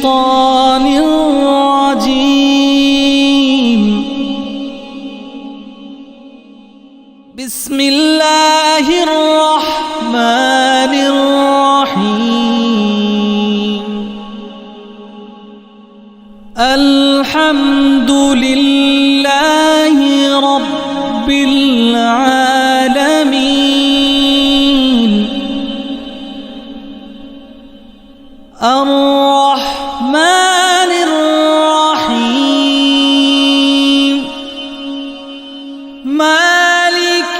الشيطان الرجيم. بسم الله الرحمن الرحيم. الحمد لله رب العالمين. الرحمن الرحيم. مالك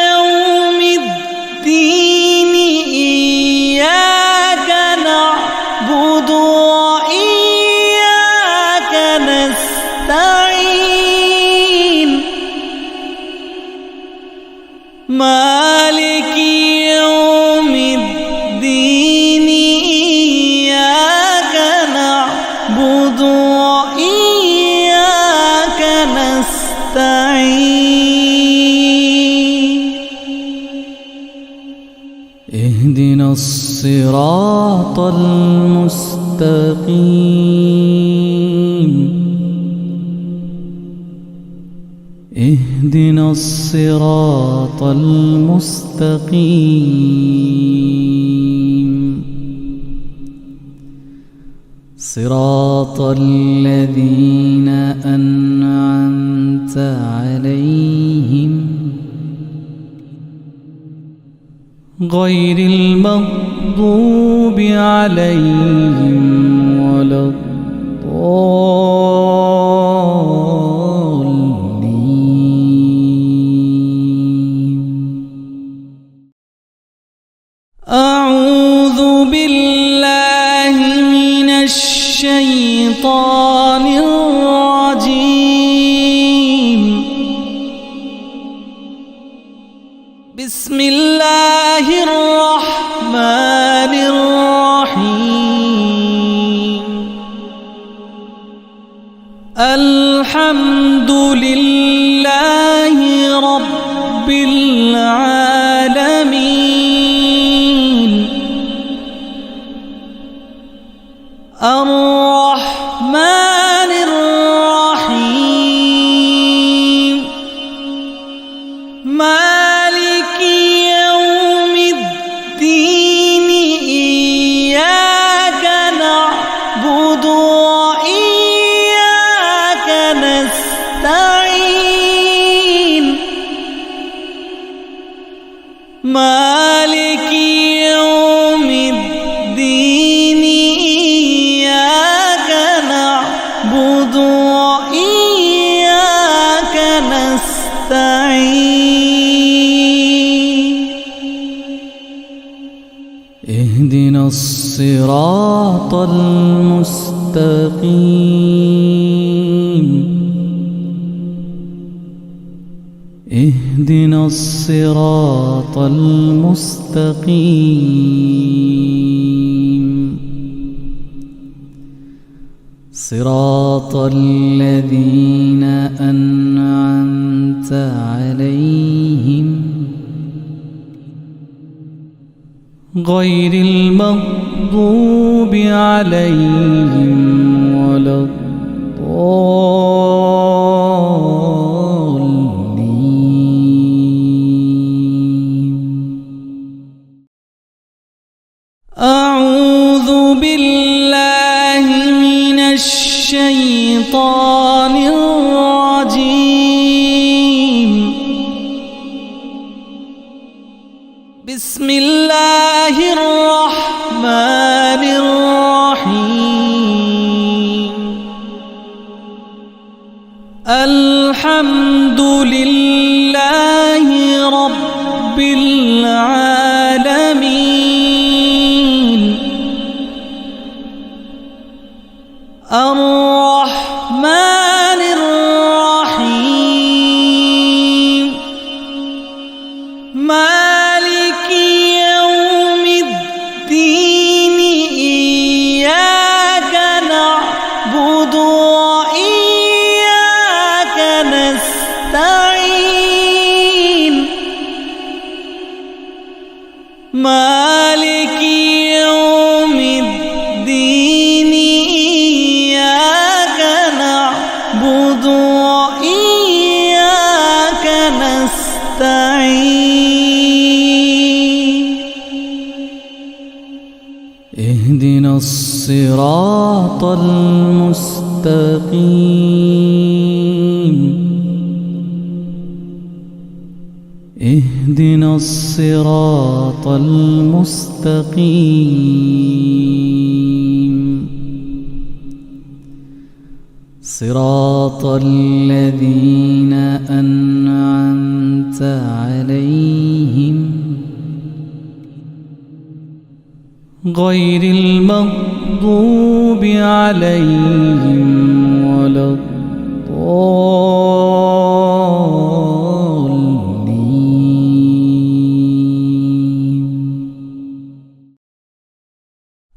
يوم الدين. إياك نعبد وإياك نستعين. مالك يوم الدين. إياك نعبد وإياك نستعين. اهدنا الصراط المستقيم. اهدنا الصراط المستقيم. صراط الذين أنعمت عليهم غير المغضوب عليهم ولا الضالين. أعوذ بالله من الشيطان الرجيم. بسم الله الرحمن الرحيم. الحمد لله رب العالمين. الرحمن الرحيم. مالك يوم الدين. إياك نعبد وإياك نستعين. مالك يوم الدين. إياك نعبد وإياك نستعين. اهدنا الصراط المستقيم. اهدنا الصراط المستقيم. صراط الذين أنعمت عليهم غير المغضوب عليهم ولا الضالين. أعوذ بالله من الشيطان الرجيم. بسم الله الرحمن الرحيم. الحمد لله رب العالمين. الرحمن الرحيم. مالك يوم الدين. إياك نعبد وإياك نستعين. مالك يوم الدين. الصراط المستقيم اهدنا الصراط المستقيم صراط الذين أنعمت عليهم غير المغضوب عليهم ولا الضالين.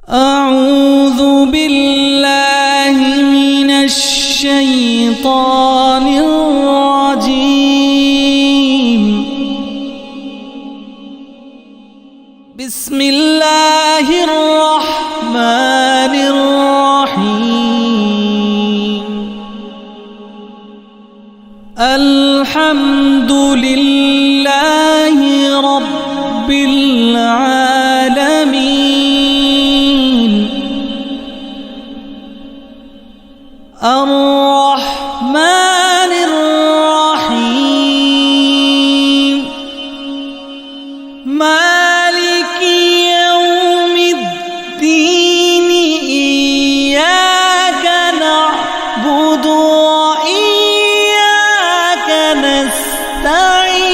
أعوذ بالله من الشيطان الرجيم. بسم الله الرحمن الرحيم. الحمد لله رب العالمين الرحمن الرحيم مالك يوم الدين إياك نعبد وإياك نستعين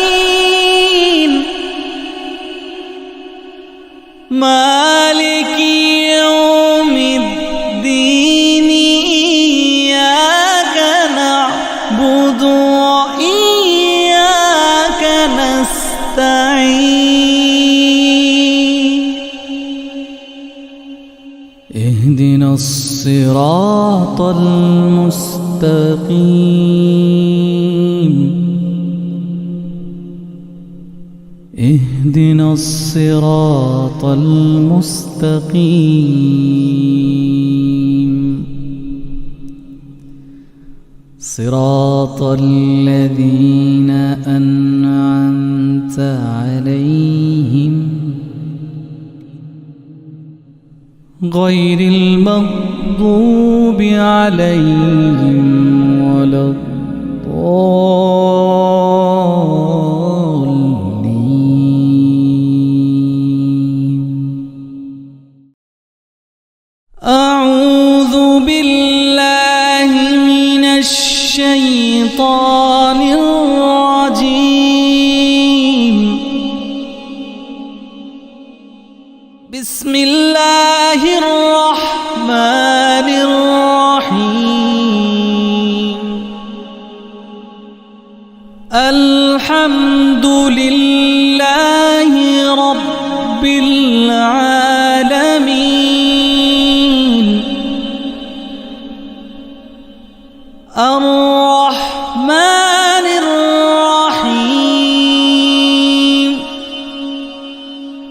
مالك يوم الدين إياك نعبد وإياك نستعين اهدنا الصراط المستقيم اهدنا الصراط المستقيم صراط الذين أنعمت عليهم غير المغضوب عليهم ولا الضالين. أعوذ بالله من الشيطان الرجيم. بسم الله الرحمن الرحيم. الحمد لله رب العالمين الرحمن الرحيم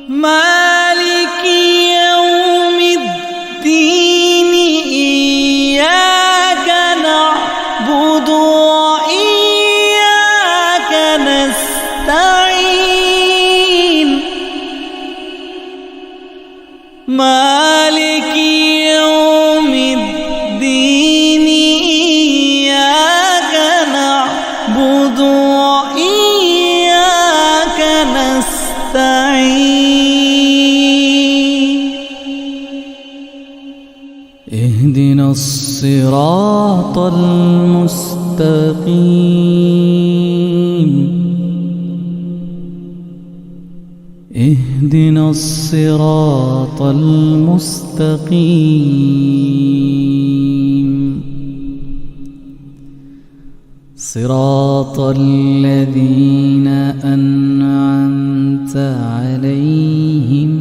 مالك يوم الدين إياك نعبد وإياك نستعين مالك يوم الدين إياك نعبد وإياك نستعين اهدنا الصراط المستقيم اهدنا الصراط المستقيم صراط الذين أنعمت عليهم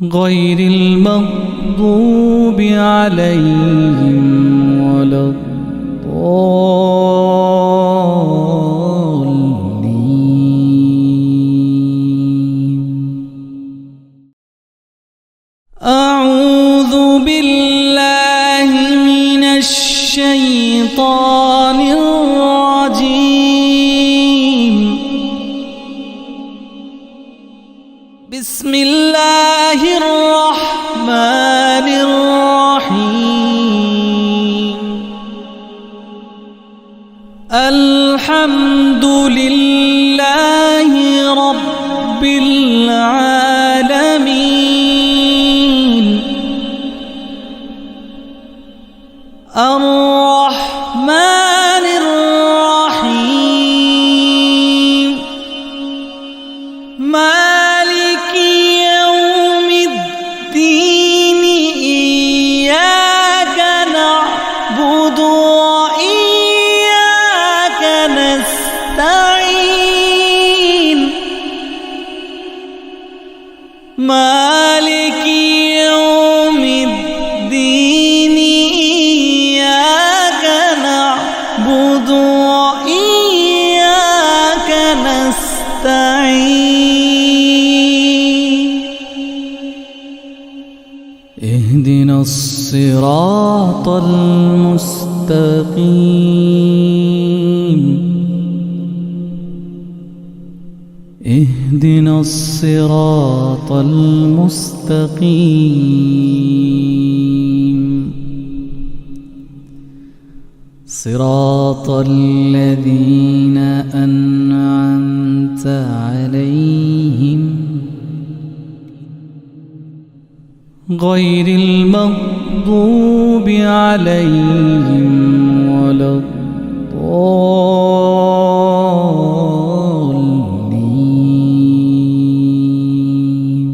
غير المغضوب عليهم ولا الضالين. أعوذ بالله من الشيطان الرجيم. بسم الله الرحمن الرحيم الحمد لله رب العالمين الرحمن الرحيم مالك يوم الدين إياك نعبد وإياك نستعين مالك يوم الدين إياك نعبد وإياك نستعين اهدنا الصراط المستقيم اهدنا الصراط المستقيم صراط الذين أنعمت عليهم غير المغضوب عليهم ولا الضالين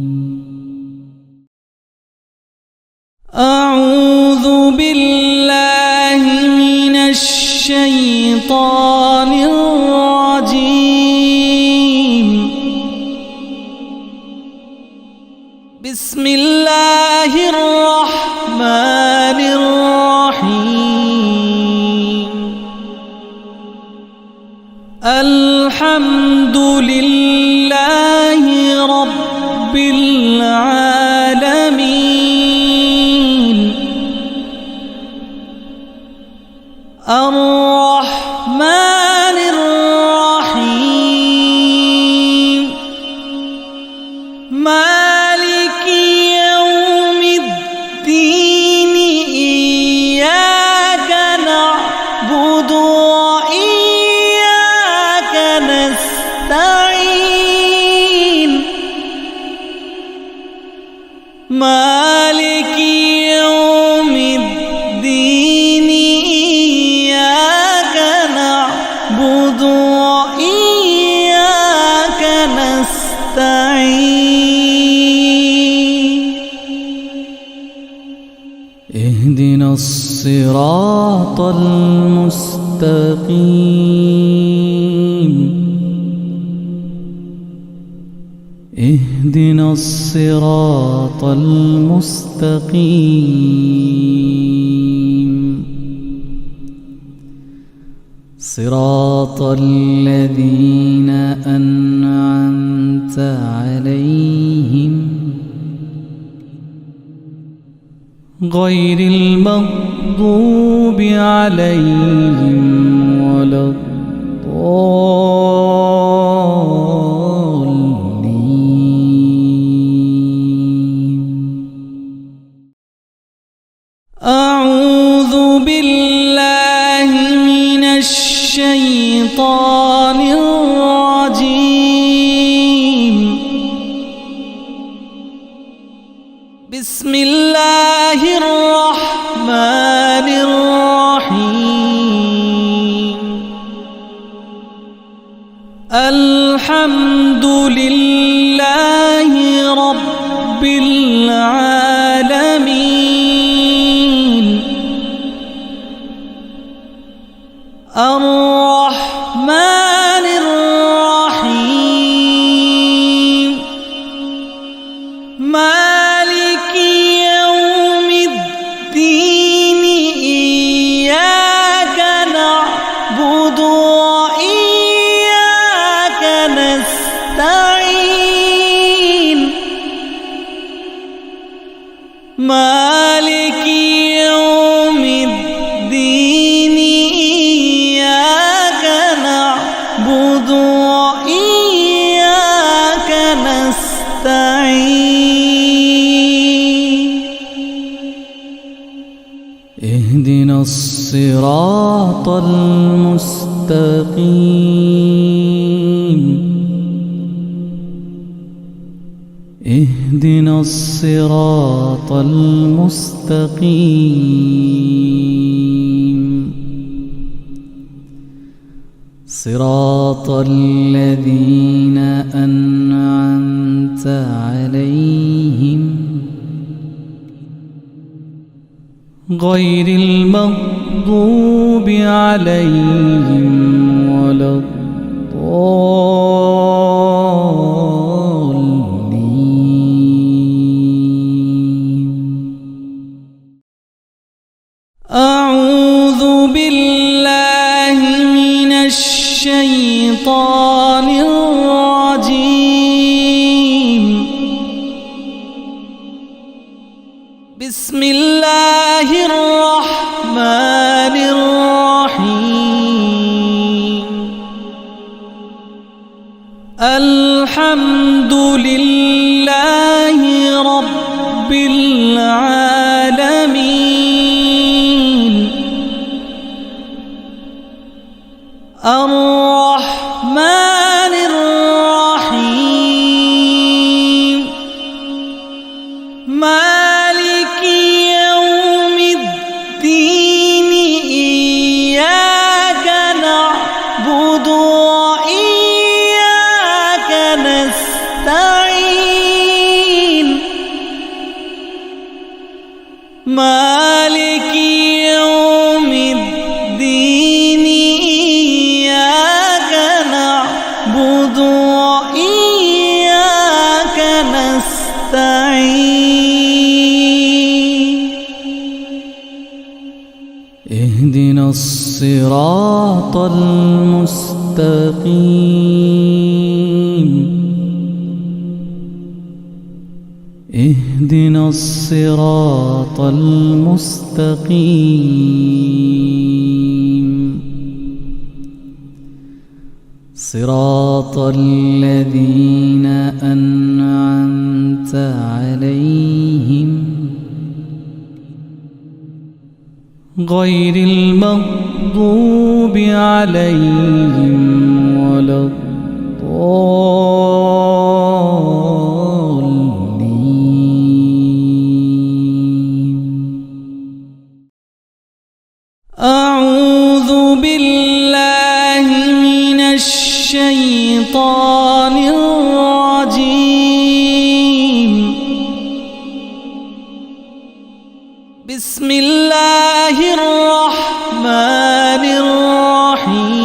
أعوذ بالله من الشيطان الرجيم بسم الله الرحمن الرحيم الحمد لله رب العالمين الرحمن الرحيم مالك يوم الدين إياك نعبد وإياك نستعين مالك يوم الدين إياك نعبد وإياك نستعين اهدنا الصراط المستقيم اهدنا الصراط المستقيم صراط الذين أنعمت عليهم غير المغضوب عليهم ولا الضالين أعوذ بالله من الشيطان الرجيم بسم الله الرحمن الرحيم الحمد لله رب العالمين الرحمن الرحيم مالك يوم الدين إياك نعبد وإياك نستعين مالك يوم الدين إياك نعبد وإياك نستعين الصراط المستقيم اهدنا الصراط المستقيم صراط الذين أنعمت عليهم غير المغضوب عليهم ولا الضالين. أعوذ بالله من الشيطان الرجيم. بسم الله الرحمن الرحيم. الحمد لله رب العالمين الرحمن الرحيم مالك يوم الدين إياك نعبد وإياك نستعين مالك يوم الدين إياك نعبد وإياك نستعين اهدنا الصراط المستقيم اهدنا الصراط المستقيم صراط الذين أنعمت عليهم غير المغضوب عليهم ولا الضالين. أعوذ بالله من الشيطان الرجيم. بسم الله الرحمن الرحيم.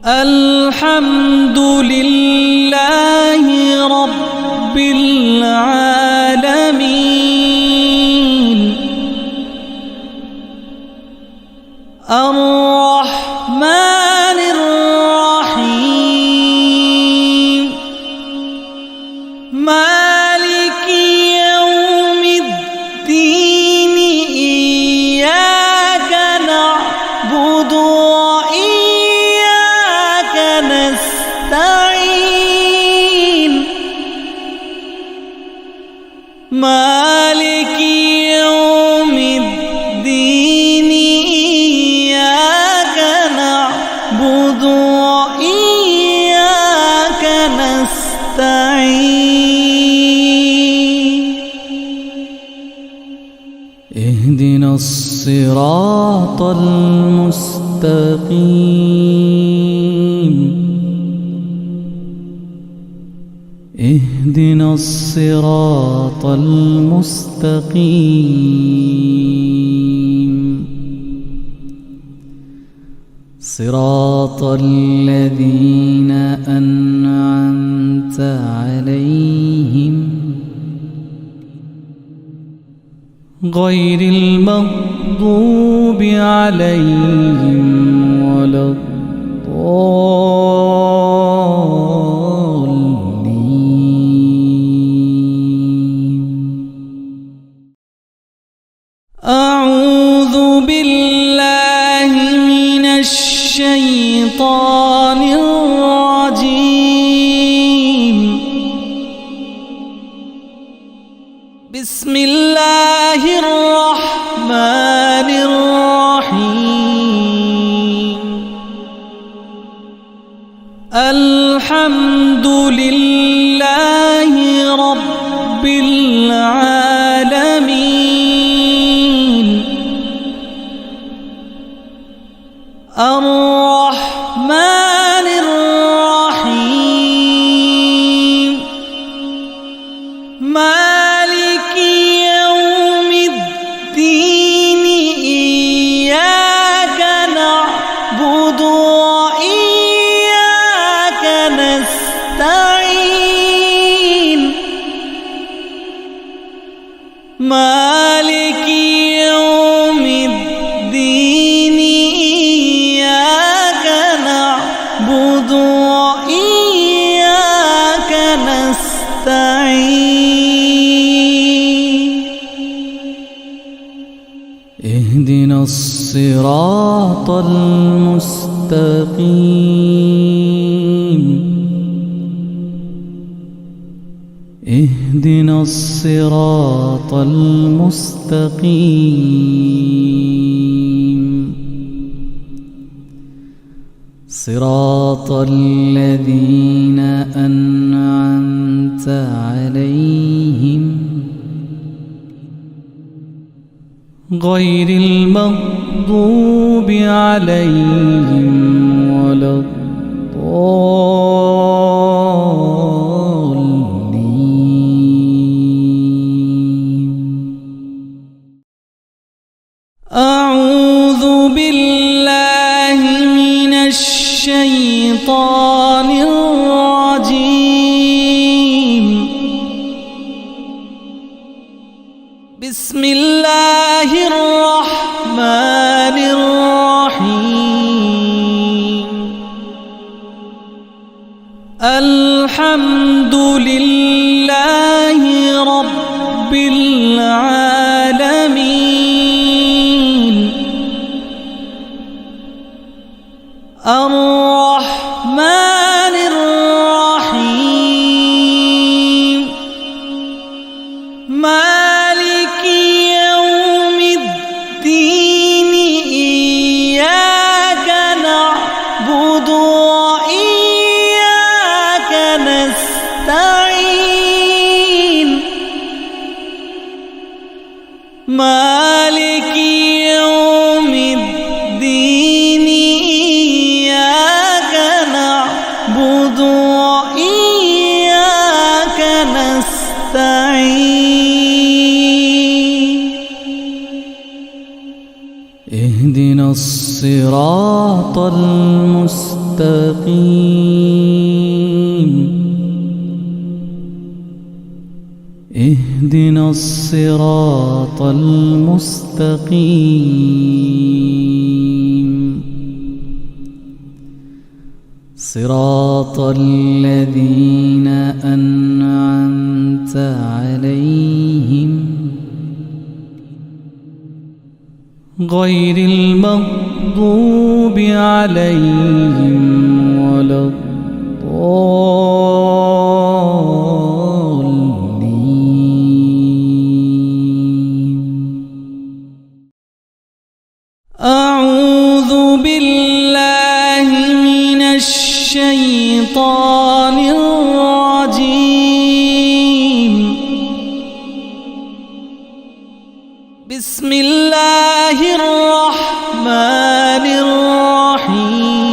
الحمد لله رب العالمين الرحمن الرحيم مالك يوم الدين إياك نعبد وإياك نستعين مالك يوم الدين إياك نعبد وإياك نستعين اهدنا الصراط المستقيم اهدنا الصراط المستقيم صراط الذين أنعمت عليهم غير المغضوب عليهم ولا الضالين. أعوذ بالله من الشيطان الرجيم. بسم الله الحمد لله رب العالمين الرحمن الرحيم مالك يوم الدين إياك نعبد وإياك نستعين مالك يوم الدين إياك نعبد وإياك نستعين اهدنا الصراط المستقيم اهدنا الصراط المستقيم صراط الذين أنعمت عليهم غير المغضوب عليهم ولا الضالين أعوذ بالله من الشيطان الرجيم بسم الله الرحمن الرحيم الحمد لله رب العالمين الرحمن الرحيم مالك يوم الدين إياك نعبد وإياك نستعين مالك يوم الدين إياك نعبد وإياك نستعين اهدنا الصراط المستقيم اهدنا الصراط المستقيم صراط الذين أنعمت عليهم غير المغضوب عليهم ولا الضالين أعوذ بالله من الشيطان الرجيم بسم الله الرحمن الرحيم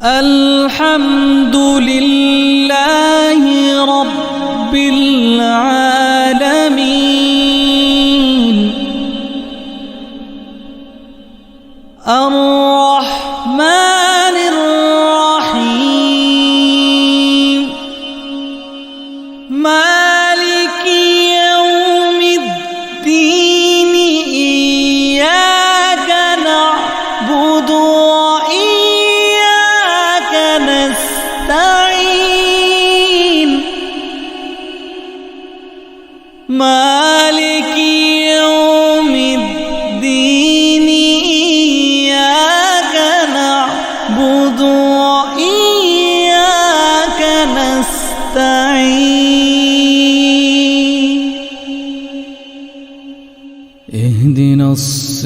الحمد لله رب العالمين الرحمن الرحيم مالك يوم الدين إياك نعبد وإياك نستعين مالك يوم الدين إياك نعبد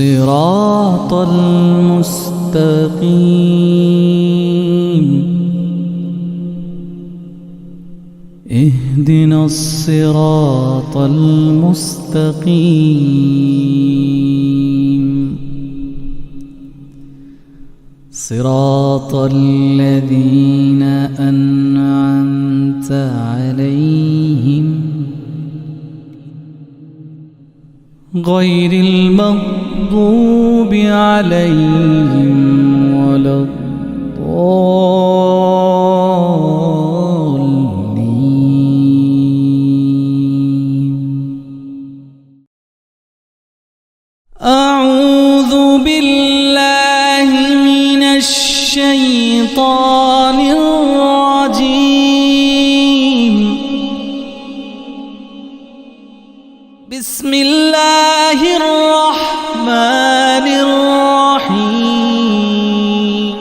الصراط المستقيم اهدنا الصراط المستقيم صراط الذين أنعمت عليهم غير المغضوب عليهم ولا الضالين. أعوذ بالله من الشيطان الرجيم. بسم الله الرحمن الرحيم.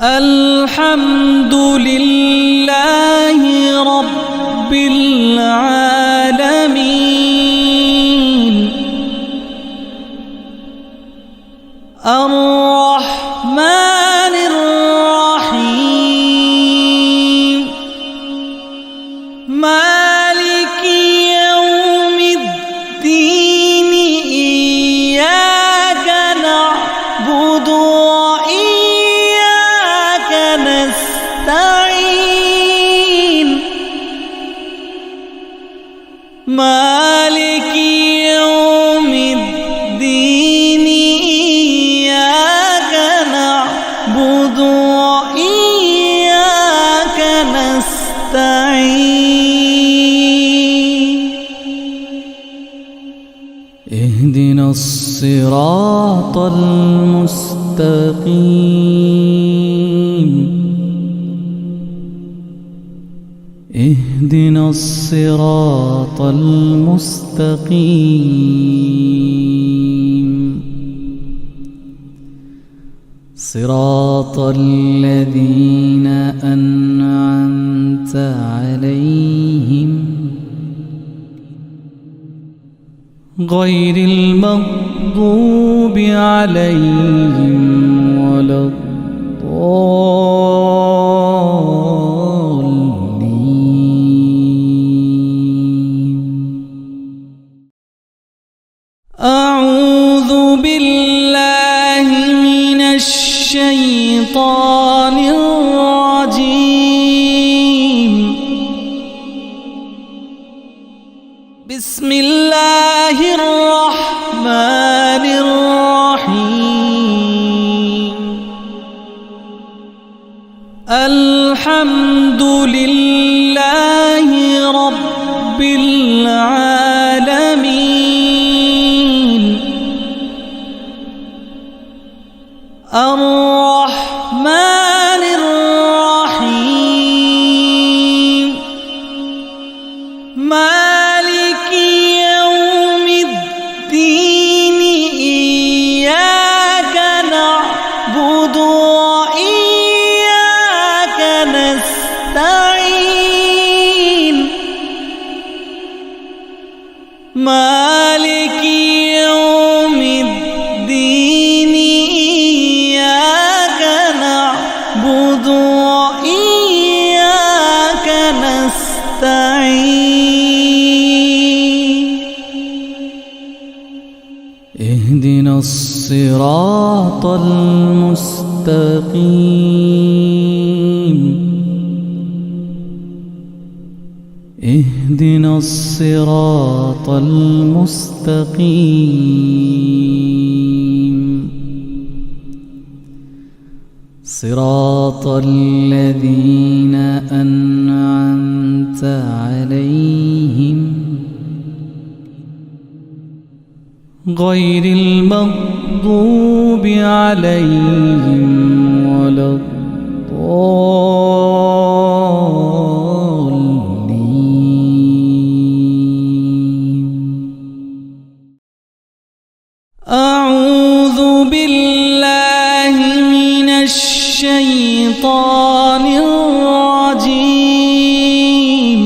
الحمد لله رب العالمين الرحمن الرحيم مالك يوم الدين إياك نعبد وإياك نستعين مالك يوم الدين إياك نعبد وإياك نستعين اهدنا الصراط المستقيم اهدنا الصراط المستقيم صراط الذين أنعمت عليهم غير المغضوب عليهم ولا الضالين. أعوذ بالله من الشيطان الرجيم. بسم الله الرحمن الرحيم. الحمد لله رب العالمين الرحمن الرحيم مالك يوم الدين إياك نعبد وإياك نستعين مالك يوم الدين إياك نعبد وإياك نستعين اهدنا الصراط المستقيم اهدنا الصراط المستقيم صراط الذين أنعمت عليهم غير المغضوب عليهم ولا الضالين. أعوذ بالله من الشيطان الرجيم.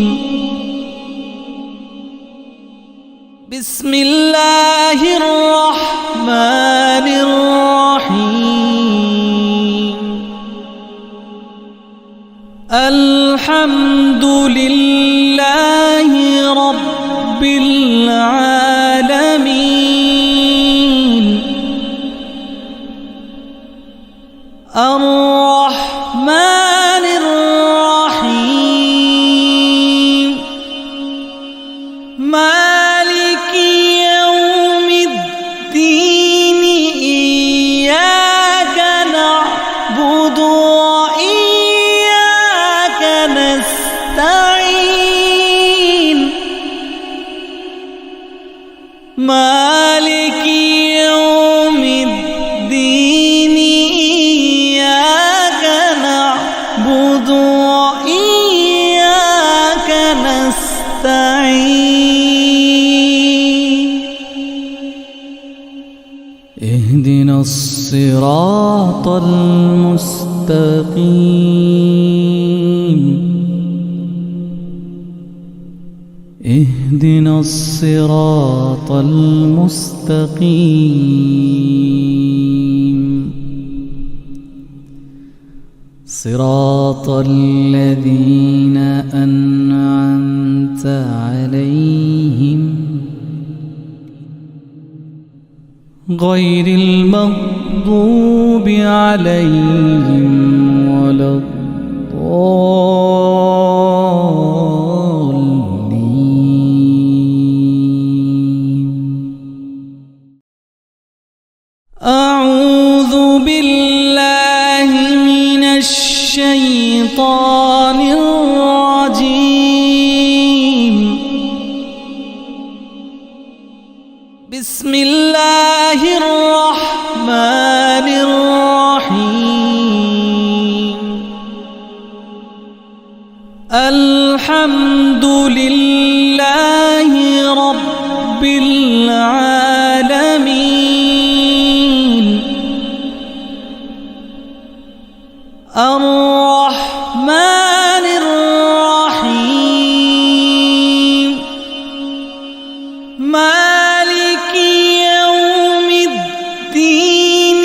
بسم الله الله الرحمن الرحيم الحمد لله رب العالمين الرحمن الرحيم مالك يوم الدين إياك نعبد وإياك نستعين مالك يوم الدين إياك نعبد وإياك نستعين اهدنا الصراط المستقيم اهدنا الصراط المستقيم صراط الذين أنعمت عليهم غير المغضوب عليهم ولا الضالين أعوذ بالله من الشيطان الرجيم بسم الله الرحمن الرحيم الحمد لله رب العالمين الرحمن الرحيم مالك يوم الدين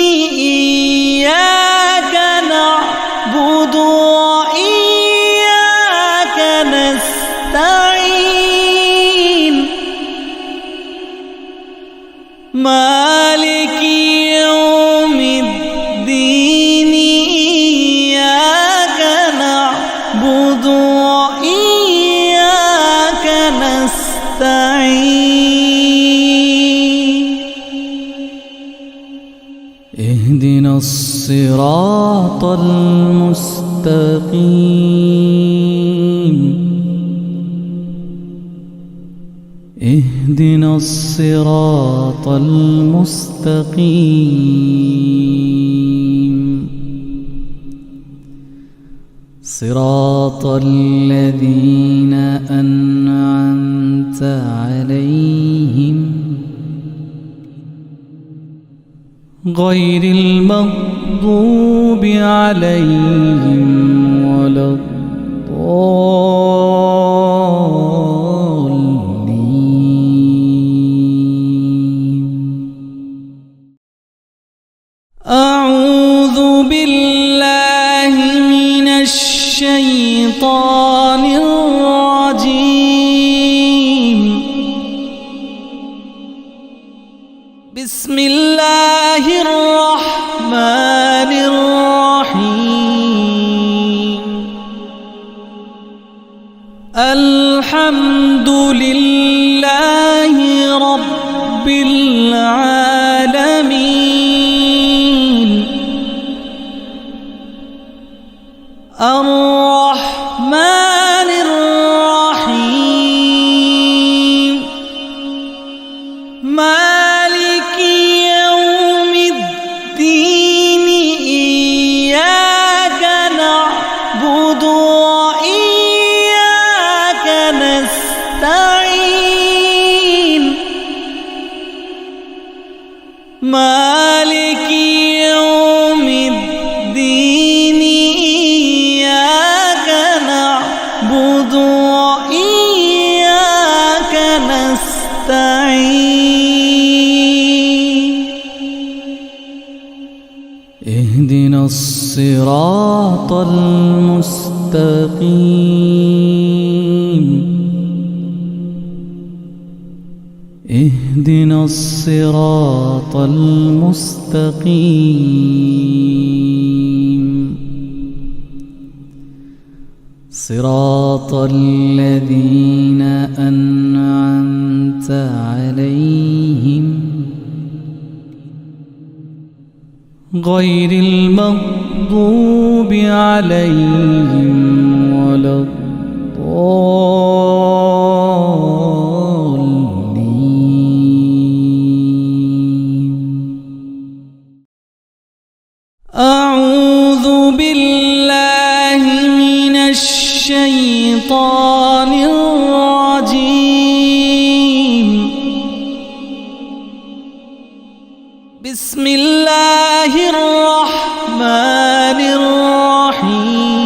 إياك نعبد وإياك نستعين مالك يوم الدين إياك نعبد وإياك نستعين اهدنا الصراط المستقيم اهدنا الصراط المستقيم صراط الذين أنعمت عليهم غير المغضوب عليهم ولا الضالين أعوذ بالله من الشيطان الرجيم بسم الله الرحمن الرحيم الحمد لله رب العالمين الرحمن الرحيم مالك يوم الدين إياك نعبد وإياك نستعين مالك يوم الدين إياك نعبد وإياك نستعين الصراط المستقيم اهدنا الصراط المستقيم صراط الذين أنعمت عليهم غير المغضوب عليهم ولا الضالين. أعوذ بالله من الشيطان الرجيم. بسم الله الرحمن الرحيم.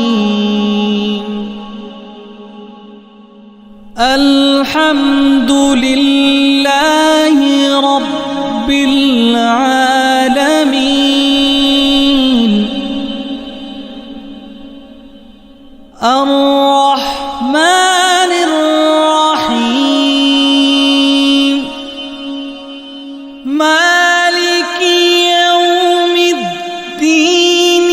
الحمد لله رب العالمين الرحمن الرحيم مالك يوم الدين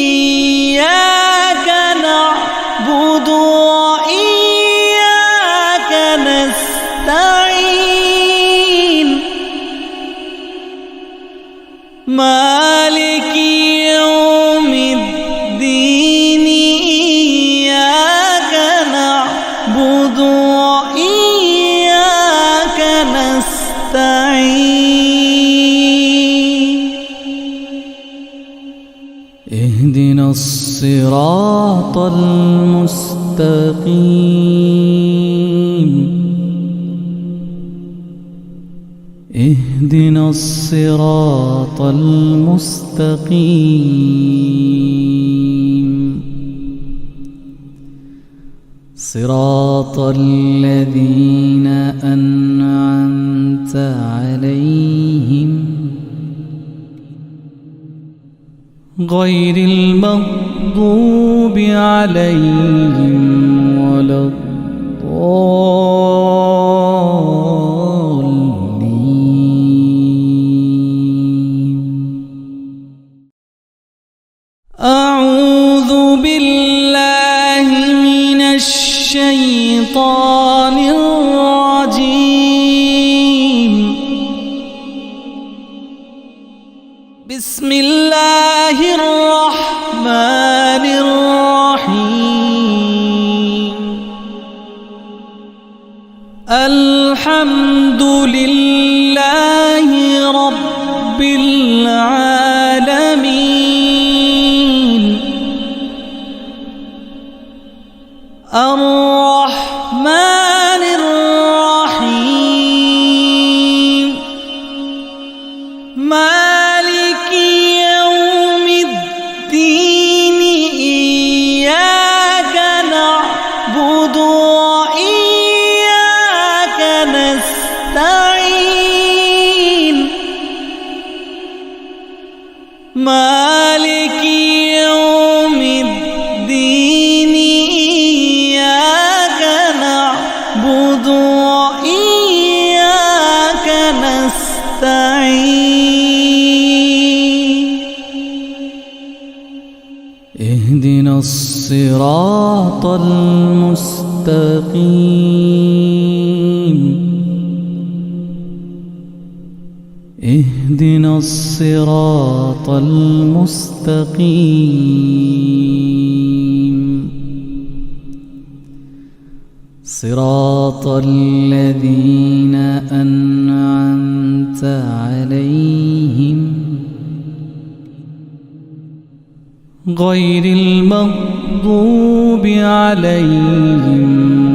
إياك نعبد وإياك نستعين مالك يوم الدين إياك نعبد وإياك نستعين اهدنا الصراط المستقيم اهدنا الصراط المستقيم صراط الذين أنعمت عليهم غير المغضوب عليهم ولا الضالين. أعوذ بالله من الشيطان الرجيم. بسم الله الرحمن الرحيم. الحمد لله رب العالمين الرحمن الرحيم مالك يوم الدين إياك نعبد وإياك نستعين مالك يوم الدين إياك نعبد وإياك نستعين اهدنا الصراط المستقيم اهدنا الصراط المستقيم صراط الذين أنعمت عليهم غير المغضوب عليهم